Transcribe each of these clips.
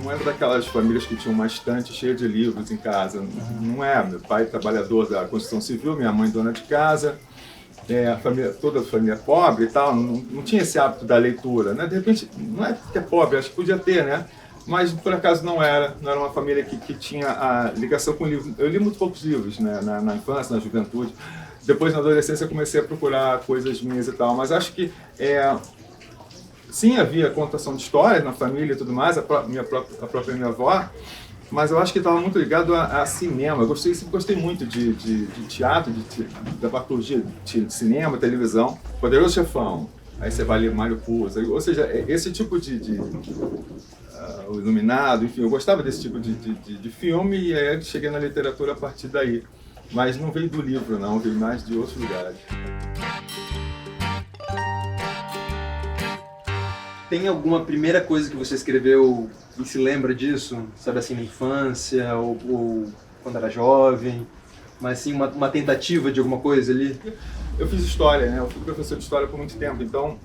não era daquelas famílias que tinham uma estante cheia de livros em casa. Não é. Meu pai trabalhador da construção civil, minha mãe dona de casa. Toda a família pobre e tal, não tinha esse hábito da leitura, né? De repente, não é que é pobre, acho que podia ter, né? Mas por acaso não era uma família que tinha a ligação com livros. Eu li muito poucos livros, né? Na infância, na juventude. Depois, na adolescência, eu comecei a procurar coisas minhas e tal, mas acho que sim, havia contação de histórias na família e tudo mais, a própria minha avó, mas eu acho que estava muito ligado a cinema. Eu sempre gostei muito de teatro, de dramaturgia, de cinema, televisão. Poderoso Chefão, aí você vai ler Mário Puzo, ou seja, esse tipo o Iluminado, enfim, eu gostava desse tipo de filme e aí cheguei na literatura a partir daí. Mas não veio do livro, não, veio mais de outros lugares. Tem alguma primeira coisa que você escreveu e se lembra disso? Sabe assim, na infância ou quando era jovem? Mas assim, uma tentativa de alguma coisa ali? Eu fiz história, né? Eu fui professor de história por muito tempo, então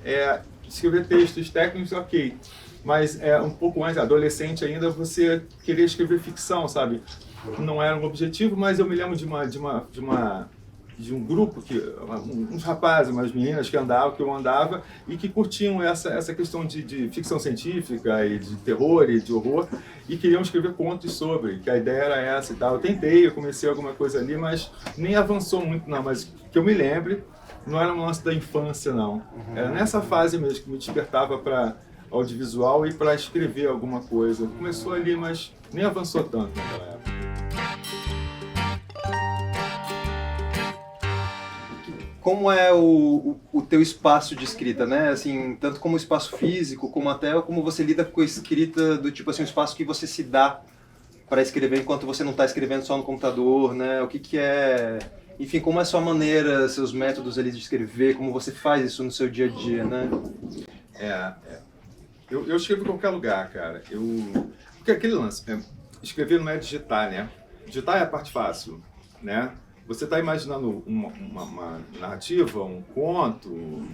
escrever textos técnicos, ok. Mas um pouco antes, adolescente ainda, você queria escrever ficção, sabe? Não era um objetivo, mas eu me lembro de um grupo, uns rapazes, umas meninas que eu andava e que curtiam essa questão de ficção científica e de terror e de horror e queriam escrever contos sobre, que a ideia era essa e tal. Eu comecei alguma coisa ali, mas nem avançou muito não, mas que eu me lembre, não era um lance da infância não. Era nessa fase mesmo que me despertava para audiovisual e para escrever alguma coisa. Começou ali, mas nem avançou tanto naquela época. Como é o teu espaço de escrita, né? Assim, tanto como espaço físico, como até como você lida com a escrita do tipo assim, um espaço que você se dá para escrever enquanto você não está escrevendo só no computador, né? O que é... Enfim, como é a sua maneira, seus métodos ali de escrever, como você faz isso no seu dia a dia, né? Eu escrevo em qualquer lugar, cara. Porque aquele lance, escrever não é digitar, né? Digitar é a parte fácil, né? Você está imaginando uma narrativa, um conto, um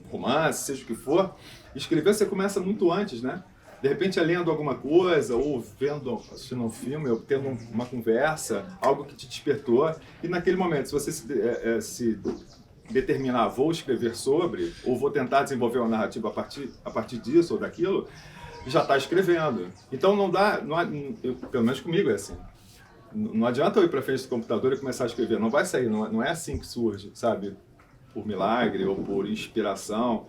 romance, seja o que for. Escrever você começa muito antes, né? De repente é lendo alguma coisa, ou assistindo um filme, ou tendo uma conversa, algo que te despertou. E naquele momento, se você se determinar, vou escrever sobre, ou vou tentar desenvolver uma narrativa a partir disso ou daquilo, já está escrevendo. Então pelo menos comigo é assim. Não adianta eu ir para frente do computador e começar a escrever, não vai sair, não é assim que surge, sabe? Por milagre ou por inspiração.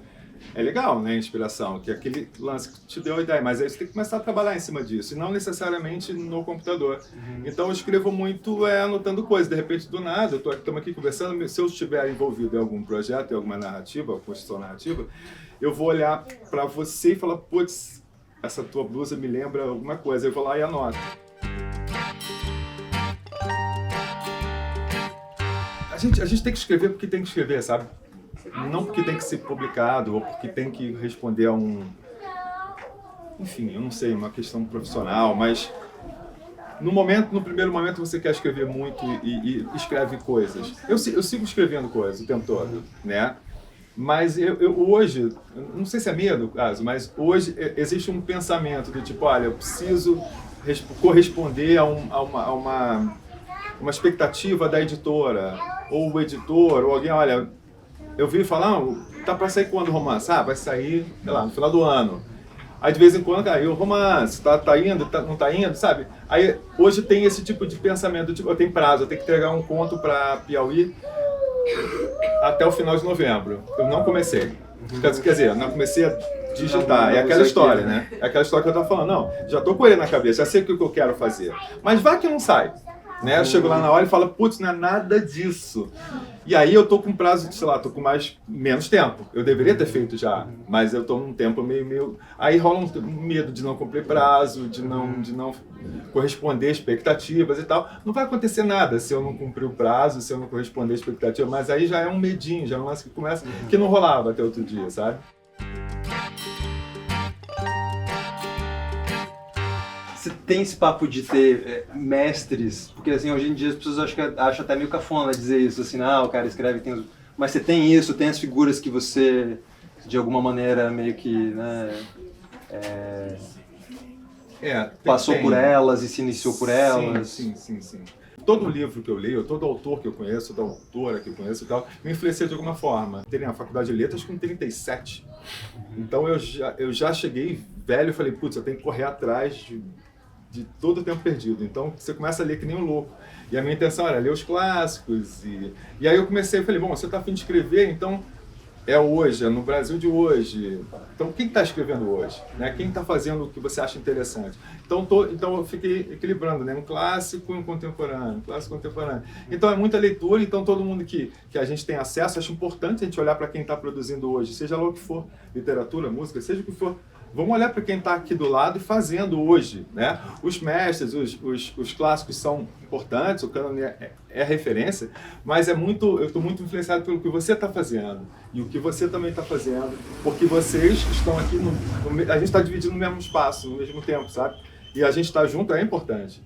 É legal, né, inspiração, que é aquele lance que te deu a ideia, mas aí você tem que começar a trabalhar em cima disso, e não necessariamente no computador. Então eu escrevo muito anotando coisas, de repente do nada, estamos aqui conversando, se eu estiver envolvido em algum projeto, em alguma narrativa, construção narrativa, eu vou olhar para você e falar, putz, essa tua blusa me lembra alguma coisa, eu vou lá e anoto. A gente tem que escrever porque tem que escrever, sabe? Não porque tem que ser publicado ou porque tem que responder a enfim, eu não sei, uma questão profissional, mas no primeiro momento você quer escrever muito e escreve coisas. Eu sigo escrevendo coisas o tempo todo, né? Mas eu hoje, não sei se é medo, caso, mas hoje existe um pensamento do tipo, olha, eu preciso corresponder a uma expectativa da editora, ou o editor, ou alguém, olha, eu vi falar, tá para sair quando o romance? Vai sair, sei lá, no final do ano. Aí de vez em quando caiu o romance, tá indo, não tá indo, sabe? Aí hoje tem esse tipo de pensamento, tipo, eu tenho prazo, eu tenho que entregar um conto para Piauí até o final de novembro. Eu não comecei. Quer dizer, não comecei a digitar. É aquela história, né? É aquela história que eu tava falando. Não, já tô com ele na cabeça, já sei o que eu quero fazer. Mas vai que não sai. Né? Eu chego lá na hora e falo, putz, não é nada disso. E aí eu tô com prazo de, sei lá, tô com menos tempo. Eu deveria ter feito já, mas eu tô num tempo meio... Aí rola um medo de não cumprir prazo, de não corresponder às expectativas e tal. Não vai acontecer nada se eu não cumprir o prazo, se eu não corresponder à expectativa, mas aí já é um medinho, já é um lance que começa, que não rolava até outro dia, sabe? Você tem esse papo de ter mestres, porque assim, hoje em dia as pessoas acham até meio cafona dizer isso, assim, o cara escreve, mas você tem isso, tem as figuras que você, de alguma maneira, meio que, né, passou por elas e se iniciou por elas? Sim. Todo livro que eu leio, todo autor que eu conheço, toda autora que eu conheço e tal, me influencia de alguma forma. Terei na faculdade de letras com 37. Então eu já cheguei velho e falei, putz, eu tenho que correr atrás de todo o tempo perdido. Então você começa a ler que nem um louco. E a minha intenção era ler os clássicos. E aí eu comecei, falei, bom, você está a fim de escrever, então é hoje, é no Brasil de hoje. Então quem está escrevendo hoje? Né? Quem está fazendo o que você acha interessante? Então eu fiquei equilibrando, né? Um clássico e um contemporâneo, clássico e contemporâneo. Então é muita leitura, então todo mundo que a gente tem acesso, acho importante a gente olhar para quem está produzindo hoje, seja lá o que for, literatura, música, seja o que for. Vamos olhar para quem está aqui do lado e fazendo hoje, né? Os mestres, os clássicos são importantes, o cânone é referência, mas eu estou muito influenciado pelo que você está fazendo e o que você também está fazendo, porque vocês estão aqui, a gente está dividindo no mesmo espaço, no mesmo tempo, sabe? E a gente estar junto é importante.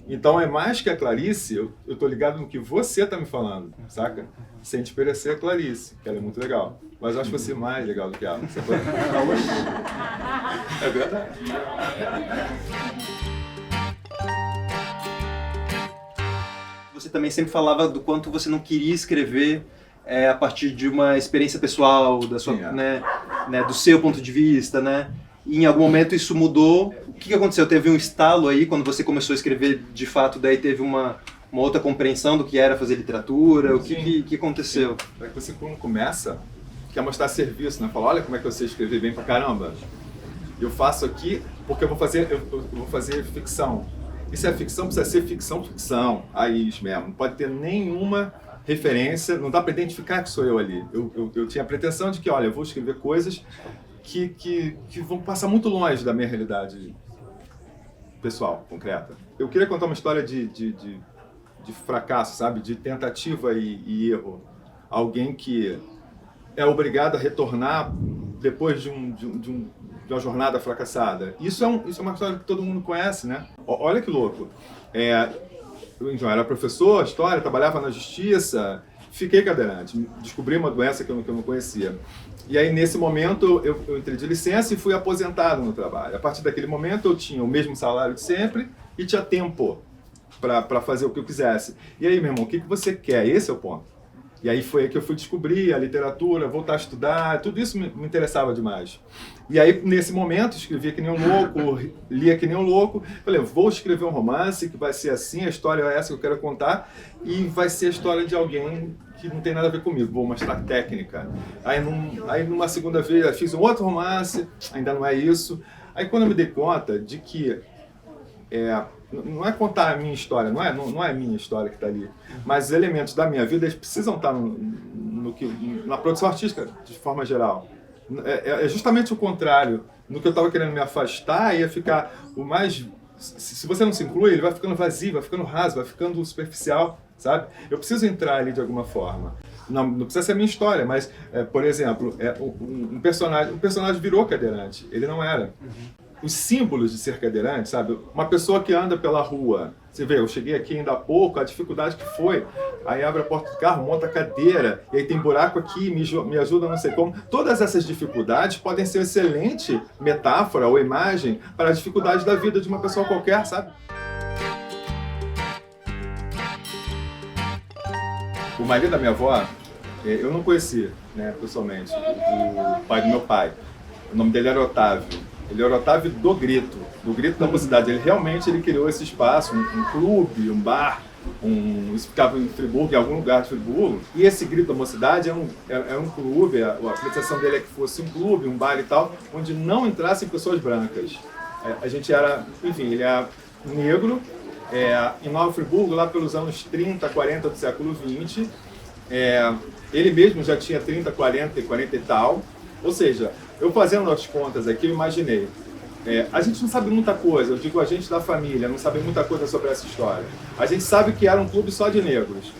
Então é mais que a Clarice, eu estou ligado no que você está me falando, saca? Sem desmerecer a Clarice, que ela é muito legal. Mas eu acho você mais legal do que ela. Você foi... É verdade. Você também sempre falava do quanto você não queria escrever a partir de uma experiência pessoal, da sua, né, do seu ponto de vista, né? E em algum momento isso mudou. O que aconteceu? Teve um estalo aí quando você começou a escrever de fato, daí teve uma outra compreensão do que era fazer literatura? O que aconteceu? É que você, quando começa, quer mostrar serviço, né? Fala, olha como é que eu sei escrever bem pra caramba. Eu faço aqui porque eu vou fazer ficção. E se é ficção, precisa ser ficção. Aí mesmo. Não pode ter nenhuma referência, não dá para identificar que sou eu ali. Eu tinha a pretensão de que, olha, eu vou escrever coisas que vão passar muito longe da minha realidade pessoal, concreta. Eu queria contar uma história de fracasso, sabe? De tentativa e erro. Alguém que é obrigado a retornar depois de uma jornada fracassada. Isso é uma história que todo mundo conhece, né? Olha que louco. Eu era professor, história, trabalhava na justiça, fiquei cadeirante, descobri uma doença que eu não conhecia. E aí, nesse momento, eu entrei de licença e fui aposentado no trabalho. A partir daquele momento, eu tinha o mesmo salário de sempre e tinha tempo para fazer o que eu quisesse. E aí, meu irmão, o que você quer? Esse é o ponto. E aí foi aí que eu fui descobrir a literatura, voltar a estudar, tudo isso me interessava demais. E aí, nesse momento, escrevia que nem um louco, lia que nem um louco. Falei, vou escrever um romance que vai ser assim, a história é essa que eu quero contar, e vai ser a história de alguém que não tem nada a ver comigo, vou mostrar técnica. Aí numa segunda vez, eu fiz um outro romance, ainda não é isso. Aí quando eu me dei conta de que não é contar a minha história, não é a minha história que está ali, mas os elementos da minha vida eles precisam estar na produção artística, de forma geral. É justamente o contrário. No que eu estava querendo me afastar, ia ficar o mais... Se você não se inclui, ele vai ficando vazio, vai ficando raso, vai ficando superficial, sabe? Eu preciso entrar ali de alguma forma. Não precisa ser a minha história, mas, por exemplo, um personagem virou cadeirante, ele não era. Os símbolos de ser cadeirante, sabe? Uma pessoa que anda pela rua, você vê, eu cheguei aqui ainda há pouco, a dificuldade que foi, aí abre a porta do carro, monta a cadeira, e aí tem buraco aqui, me ajuda não sei como. Todas essas dificuldades podem ser uma excelente metáfora ou imagem para a dificuldade da vida de uma pessoa qualquer, sabe? O marido da minha avó, eu não conheci, né, pessoalmente, o pai do meu pai. O nome dele era Otávio. Ele era Otávio do Grito da Mocidade. Ele criou esse espaço, um clube, um bar, isso ficava em Friburgo, em algum lugar de Friburgo. E esse Grito da Mocidade era um clube, a pretensão dele é que fosse um clube, um bar e tal, onde não entrassem pessoas brancas. A gente era, enfim, ele era negro, em Nova Friburgo, lá pelos anos 30, 40 do século XX. Ele mesmo já tinha 30, 40 e tal. Ou seja, eu fazendo as contas aqui, eu imaginei. A gente não sabe muita coisa, eu digo a gente da família, não sabe muita coisa sobre essa história. A gente sabe que era um clube só de negros.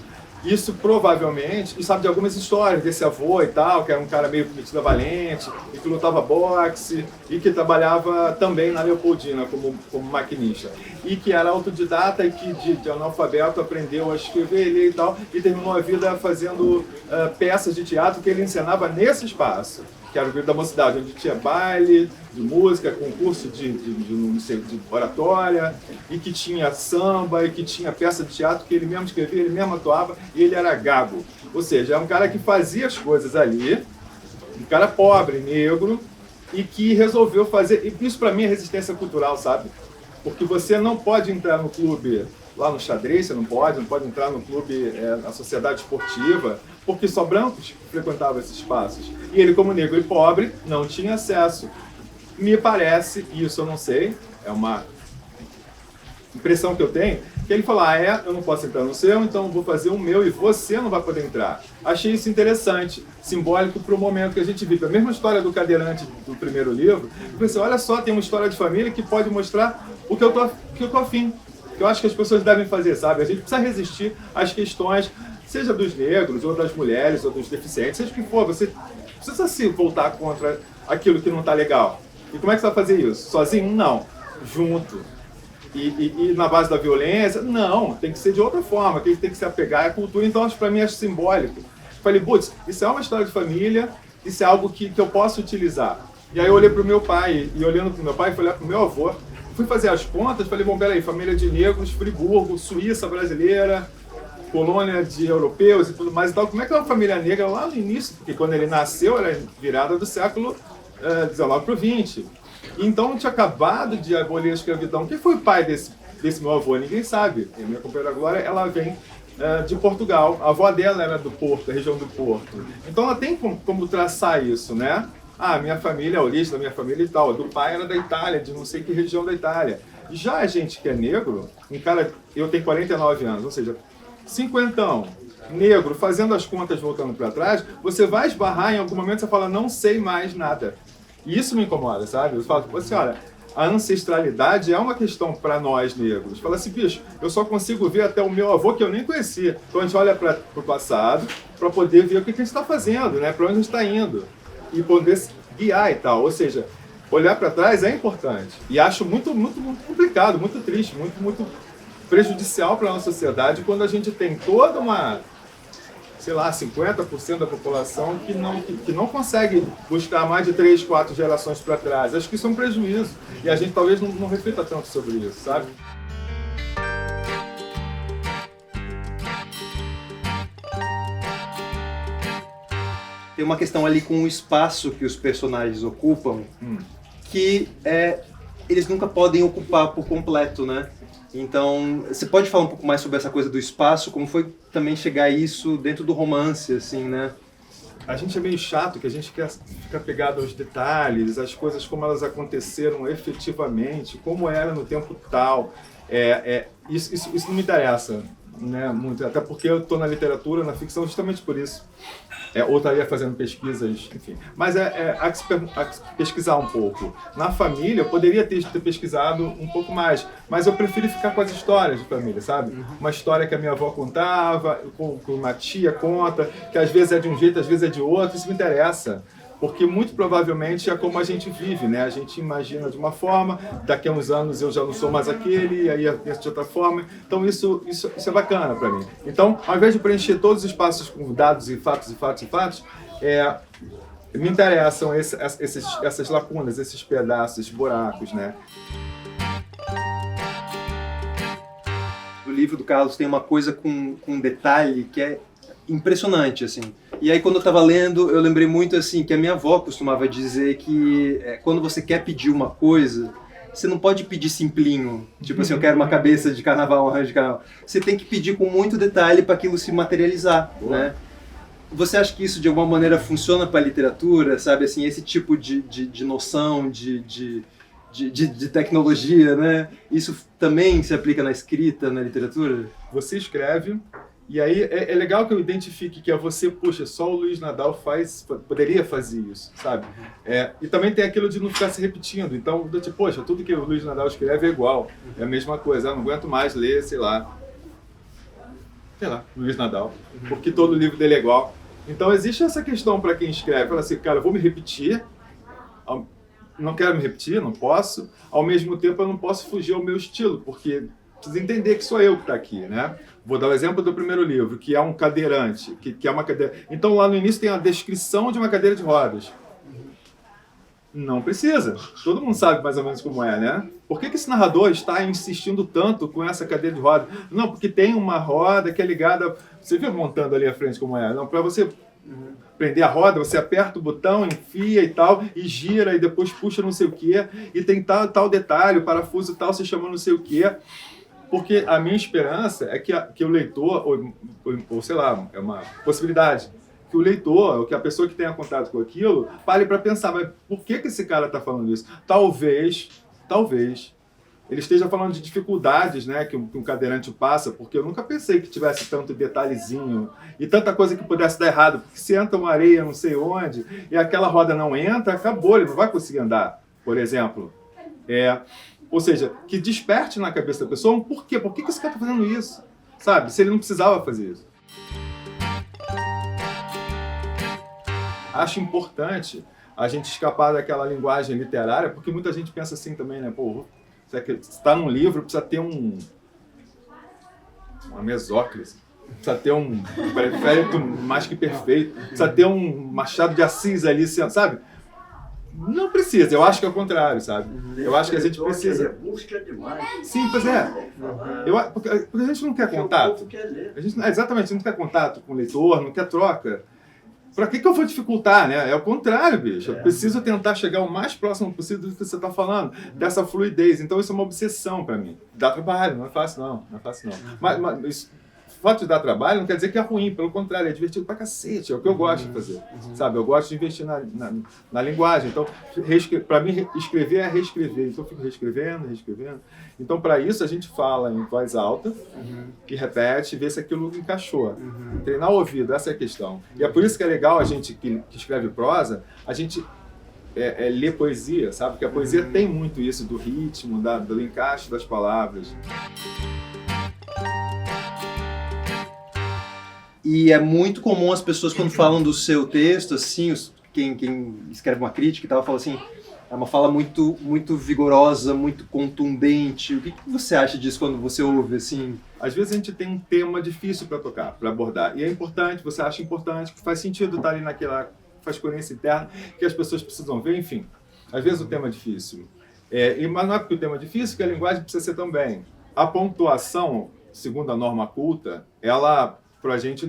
Isso provavelmente, e sabe de algumas histórias desse avô e tal, que era um cara meio metido a valente, e que lutava boxe, e que trabalhava também na Leopoldina como maquinista. E que era autodidata e que de analfabeto aprendeu a escrever e ler e tal, e terminou a vida fazendo peças de teatro que ele encenava nesse espaço. que era o Grito da Mocidade, onde tinha baile de música, concurso não sei, de oratória, e que tinha samba, e que tinha peça de teatro que ele mesmo escrevia, ele mesmo atuava, e ele era gago. Ou seja, é um cara que fazia as coisas ali, um cara pobre, negro, e que resolveu fazer... E isso para mim é resistência cultural, sabe? Porque você não pode entrar no clube... Lá no xadrez você não pode entrar no clube, na sociedade esportiva, porque só brancos frequentavam esses espaços. E ele, como negro e pobre, não tinha acesso. Me parece, e isso eu não sei, é uma impressão que eu tenho, que ele falou, eu não posso entrar no seu, então eu vou fazer o meu e você não vai poder entrar. Achei isso interessante, simbólico para o momento que a gente vive. A mesma história do cadeirante do primeiro livro, eu pensei, olha só, tem uma história de família que pode mostrar o que eu tô afim. Que eu acho que as pessoas devem fazer, sabe? A gente precisa resistir às questões, seja dos negros, ou das mulheres, ou dos deficientes, seja o que for, você precisa se voltar contra aquilo que não está legal. E como é que você vai fazer isso? Sozinho? Não. Junto. E na base da violência? Não. Tem que ser de outra forma, tem que se apegar à cultura. Então, para mim, acho simbólico. Falei, putz, isso é uma história de família, isso é algo que eu posso utilizar. E aí eu olhei para o meu pai, e olhando para o meu pai, fui olhar para o meu avô. Fui fazer as contas, falei, bom, peraí, família de negros, Friburgo, Suíça brasileira, colônia de europeus e tudo mais e tal. Como é que é uma família negra lá no início? Porque quando ele nasceu, era virada do século XIX para o XX. Então, não tinha acabado de abolir a escravidão. Quem foi o pai desse meu avô? Ninguém sabe. A minha companheira Glória, ela vem de Portugal. A avó dela era do Porto, da região do Porto. Então, ela tem como traçar isso, né? Minha família, a origem da minha família e tal, do pai era da Itália, de não sei que região da Itália. Já a gente que é negro, eu tenho 49 anos, ou seja, 50, negro, fazendo as contas voltando para trás, você vai esbarrar em algum momento, você fala, não sei mais nada. E isso me incomoda, sabe? Eu falo, assim, olha, a ancestralidade é uma questão para nós negros. Fala assim, bicho, eu só consigo ver até o meu avô que eu nem conhecia. Então a gente olha para o passado para poder ver o que a gente está fazendo, né? Para onde a gente está indo. E poder guiar e tal. Ou seja, olhar para trás é importante. E acho muito, muito, muito complicado, muito triste, muito, muito prejudicial para a nossa sociedade quando a gente tem toda uma, sei lá, 50% da população que não consegue buscar mais de 3, 4 gerações para trás. Acho que isso é um prejuízo. E a gente talvez não reflita tanto sobre isso, sabe? Tem uma questão ali com o espaço que os personagens ocupam, que eles nunca podem ocupar por completo, né? Então, você pode falar um pouco mais sobre essa coisa do espaço, como foi também chegar a isso dentro do romance, assim, né? A gente é meio chato, que a gente quer ficar pegado aos detalhes, as coisas como elas aconteceram efetivamente, como era no tempo tal. Isso não me interessa, né, muito, até porque eu estou na literatura, na ficção, justamente por isso. Ou estaria fazendo pesquisas, enfim. Mas há que se pesquisar um pouco. Na família, eu poderia ter pesquisado um pouco mais, mas eu prefiro ficar com as histórias de família, sabe? Uma história que a minha avó contava, que uma tia conta, que às vezes é de um jeito, às vezes é de outro, isso me interessa. Porque muito provavelmente é como a gente vive, né? A gente imagina de uma forma, daqui a uns anos eu já não sou mais aquele, e aí eu penso de outra forma. Então isso é bacana para mim. Então, ao invés de preencher todos os espaços com dados e fatos, me interessam essas lacunas, esses pedaços, esses buracos, né? O livro do Carlos tem uma coisa com um detalhe que é impressionante, assim. E aí, quando eu estava lendo, eu lembrei muito, assim, que a minha avó costumava dizer que quando você quer pedir uma coisa, você não pode pedir simplinho. Tipo assim, eu quero uma cabeça de carnaval, um arranjo de carnaval. Você tem que pedir com muito detalhe para aquilo se materializar, né? Você acha que isso, de alguma maneira, funciona para a literatura, sabe? Assim, esse tipo de noção, de tecnologia, né? Isso também se aplica na escrita, na literatura? Você escreve... E aí é legal que eu identifique que você, puxa, só o Luiz Nadal poderia fazer isso, sabe? E também tem aquilo de não ficar se repetindo. Então, tipo, poxa, tudo que o Luiz Nadal escreve é igual, é a mesma coisa. Eu não aguento mais ler, sei lá, Luiz Nadal, porque todo livro dele é igual. Então existe essa questão para quem escreve, fala assim, cara, eu vou me repetir, não quero me repetir, não posso, ao mesmo tempo eu não posso fugir ao meu estilo, porque precisa entender que sou eu que está aqui, né? Vou dar o exemplo do primeiro livro, que é um cadeirante, que é uma cadeira. Então lá no início tem a descrição de uma cadeira de rodas. Não precisa. Todo mundo sabe mais ou menos como é, né? Por que esse narrador está insistindo tanto com essa cadeira de roda? Não, porque tem uma roda que é ligada... Você viu montando ali à frente como é? Não, para você prender a roda, você aperta o botão, enfia e tal, e gira, e depois puxa não sei o quê, e tem tal detalhe, o parafuso tal se chama não sei o quê. Porque a minha esperança é que o leitor, ou sei lá, é uma possibilidade, que o leitor, ou que a pessoa que tenha contato com aquilo, pare para pensar, mas por que esse cara está falando isso? Talvez, ele esteja falando de dificuldades, né, que um cadeirante passa, porque eu nunca pensei que tivesse tanto detalhezinho e tanta coisa que pudesse dar errado, porque se entra uma areia não sei onde, e aquela roda não entra, acabou, ele não vai conseguir andar, por exemplo. Ou seja, que desperte na cabeça da pessoa um porquê. Por que esse cara está fazendo isso? Sabe? Se ele não precisava fazer isso. Acho importante a gente escapar daquela linguagem literária, porque muita gente pensa assim também, né? Pô, se está num livro, precisa ter uma mesóclise, precisa ter um preférito mais que perfeito, precisa ter um Machado de Assis ali, sabe? Não precisa, eu acho que é o contrário, sabe? Eu acho que a gente precisa... Sim, pois é. Porque a gente não quer contato. Exatamente, a gente não quer contato com o leitor, não quer troca. Pra que eu vou dificultar, né? É o contrário, bicho. Eu preciso tentar chegar o mais próximo possível do que você está falando, dessa fluidez. Então isso é uma obsessão para mim. Dá trabalho, não é fácil não. Mas isso, o fato de dar trabalho não quer dizer que é ruim, pelo contrário, é divertido pra cacete, é o que eu gosto de fazer, sabe? Eu gosto de investir na linguagem. Então, para mim, escrever é reescrever. Então eu fico reescrevendo. Então, para isso, a gente fala em voz alta, e repete, vê se aquilo encaixou. Treinar o ouvido, essa é a questão. E é por isso que é legal a gente que escreve prosa, a gente ler poesia, sabe? Porque a poesia tem muito isso, do ritmo, do encaixe das palavras. E é muito comum as pessoas, quando falam do seu texto, assim, quem escreve uma crítica e tal, fala assim, é uma fala muito, muito vigorosa, muito contundente. O que você acha disso quando você ouve, assim? Às vezes a gente tem um tema difícil para tocar, para abordar. E é importante, você acha importante, que faz sentido estar ali naquela, faz coerência interna, que as pessoas precisam ver, enfim. Às vezes o tema é difícil. Mas não é porque o tema é difícil que a linguagem precisa ser também. A pontuação, segundo a norma culta, ela... a gente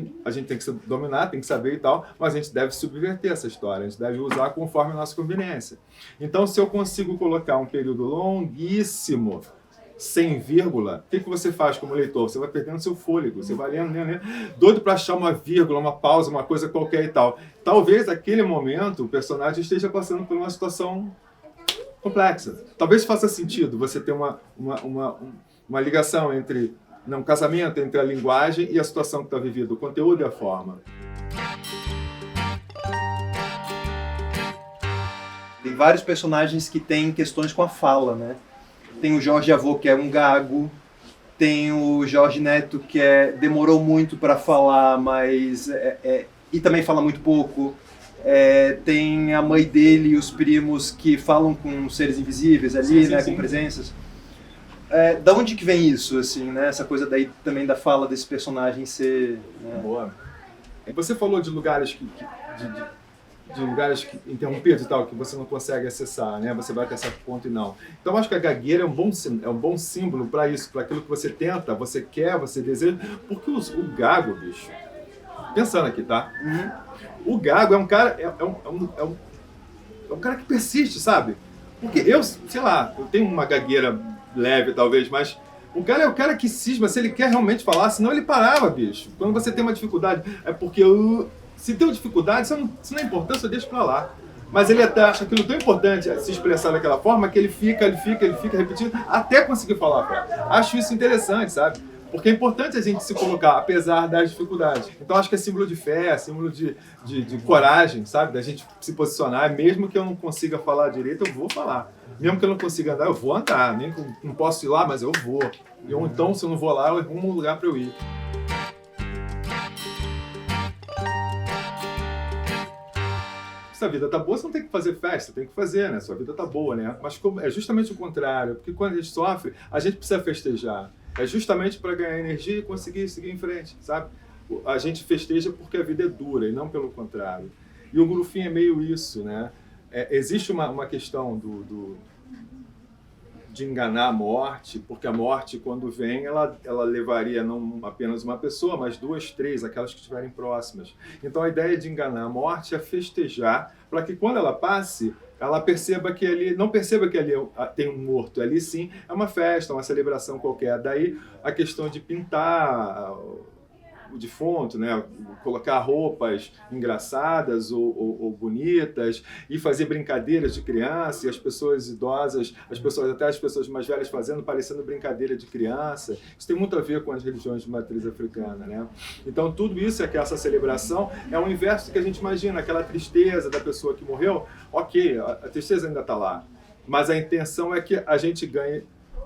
tem que dominar, tem que saber e tal, mas a gente deve subverter essa história, a gente deve usar conforme a nossa conveniência. Então, se eu consigo colocar um período longuíssimo, sem vírgula, o que você faz como leitor? Você vai perdendo seu fôlego, você vai lendo, doido para achar uma vírgula, uma pausa, uma coisa qualquer e tal. Talvez, naquele momento, o personagem esteja passando por uma situação complexa. Talvez faça sentido você ter uma ligação entre... um casamento entre a linguagem e a situação que está vivida, o conteúdo e a forma. Tem vários personagens que têm questões com a fala, né? Tem o Jorge Avô, que é um gago, tem o Jorge Neto, que demorou muito para falar, mas e também fala muito pouco. Tem a mãe dele e os primos que falam com seres invisíveis ali, sim. Com presenças. Da onde que vem isso, assim, né? Essa coisa daí também da fala desse personagem ser... Né? Boa. Você falou de lugares de lugares interrompidos e tal, que você não consegue acessar, né? Você vai até certo ponto e não. Então, acho que a gagueira é um bom símbolo para isso, para aquilo que você tenta, você quer, você deseja. Porque o gago, bicho... Pensando aqui, tá? O gago é um cara... É um cara que persiste, sabe? Porque eu, sei lá, eu tenho uma gagueira... leve, talvez, mas o cara é o cara que cisma se ele quer realmente falar, senão ele parava, bicho. Quando você tem uma dificuldade, é porque se tem uma dificuldade, se não é importante, você deixa pra lá. Mas ele até acha aquilo tão importante se expressar daquela forma que ele fica repetindo até conseguir falar, cara. Acho isso interessante, sabe? Porque é importante a gente se colocar, apesar das dificuldades. Então acho que é símbolo de fé, é símbolo de coragem, sabe? Da gente se posicionar, mesmo que eu não consiga falar direito, eu vou falar. Mesmo que eu não consiga andar, eu vou andar. Nem que não posso ir lá, mas eu vou. Ou então, se eu não vou lá, eu arrumo um lugar para eu ir. Se a vida tá boa, você não tem que fazer festa, tem que fazer, né? Sua vida tá boa, né? Mas é justamente o contrário, porque quando a gente sofre, a gente precisa festejar. É justamente para ganhar energia e conseguir seguir em frente, sabe? A gente festeja porque a vida é dura e não pelo contrário. E o Gurufim é meio isso, né? existe uma questão de enganar a morte, porque a morte, quando vem, ela levaria não apenas uma pessoa, mas 2, 3, aquelas que estiverem próximas. Então, a ideia de enganar a morte é festejar, para que quando ela passe, ela perceba que ali, não perceba que ali tem um morto, ali sim é uma festa, uma celebração qualquer. Daí a questão de pintar o defunto, né? Colocar roupas engraçadas ou bonitas e fazer brincadeiras de criança, e as pessoas idosas, até as pessoas mais velhas fazendo, parecendo brincadeira de criança. Isso tem muito a ver com as religiões de matriz africana, né? Então tudo isso que essa celebração é o inverso do que a gente imagina, aquela tristeza da pessoa que morreu. Ok, a tristeza ainda está lá, mas a intenção é que a gente ganhe,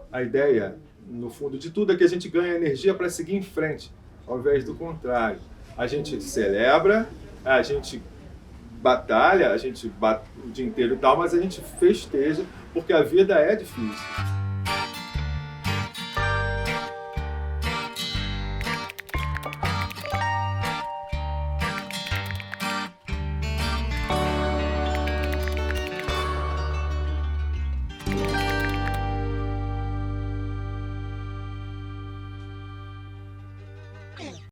a ideia, no fundo de tudo, é que a gente ganhe energia para seguir em frente, ao invés do contrário. A gente celebra, a gente batalha, a gente bate o dia inteiro e tal, mas a gente festeja, porque a vida é difícil.